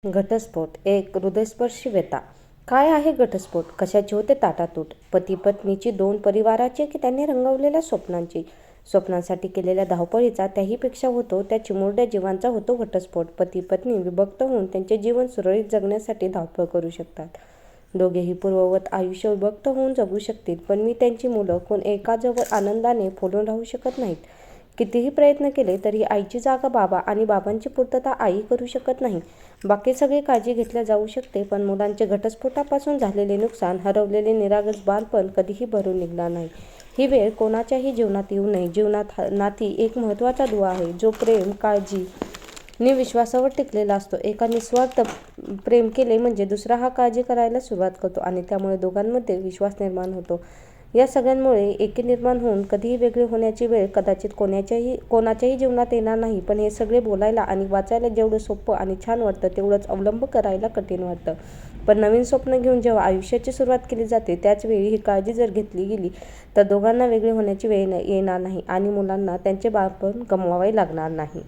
घटस्फोट एक हृदयस्पर्शी व्यथा. काय आहे घटस्फोट? कशाची होते ताटातूट? पती पत्नीची, दोन परिवाराची की त्यांनी रंगवलेल्या स्वप्नांची? स्वप्नांसाठी केलेल्या धावपळीचा, त्याहीपेक्षा होतो त्या चिमुरड्या जीवांचा होतो घटस्फोट. पती पत्नी विभक्त होऊन त्यांचे जीवन सुरळीत जगण्यासाठी धावपळ करू शकतात. दोघेही पूर्ववत आयुष्य विभक्त होऊन जगू शकतील, पण मी त्यांची मुलं कोण एकाजवळ आनंदाने फुलून राहू शकत नाहीत. कितीही प्रयत्न केले तरी आईची जागा बाबा आणि बाबांची पूर्तता आई करू शकत नाही. बाकी सगळी काळजी घेतल्या जाऊ शकते, पण मुलांचे घटस्फोटापासून झालेले नुकसान, हरवलेले निरागस बालपण कधीही भरून निघणार नाही. ही वेळ कोणाच्याही जीवनात येऊ नये. जीवनात नाती एक महत्त्वाचा दुवा आहे, जो प्रेम, काळजी नि विश्वासावर टिकलेला असतो. एका निस्वार्थ प्रेम केले म्हणजे दुसरा हा काळजी करायला सुरुवात करतो आणि त्यामुळे दोघांमध्ये विश्वास निर्माण होतो. या सगळ्यांमुळे एकी निर्माण होऊन कधीही वेगळे होण्याची वेळ कदाचित कोणाच्याही जीवनात येणार नाही. पण हे सगळे बोलायला आणि वाचायला जेवढं सोपं आणि छान वाटतं, तेवढंच अवलंब करायला कठीण वाटतं. पण नवीन स्वप्न घेऊन जेव्हा आयुष्याची सुरुवात केली जाते, त्याच वेळी ही काळजी जर घेतली गेली तर दोघांना वेगळे होण्याची वेळ येणार नाही आणि मुलांना त्यांचे बालपण गमवावे लागणार नाही.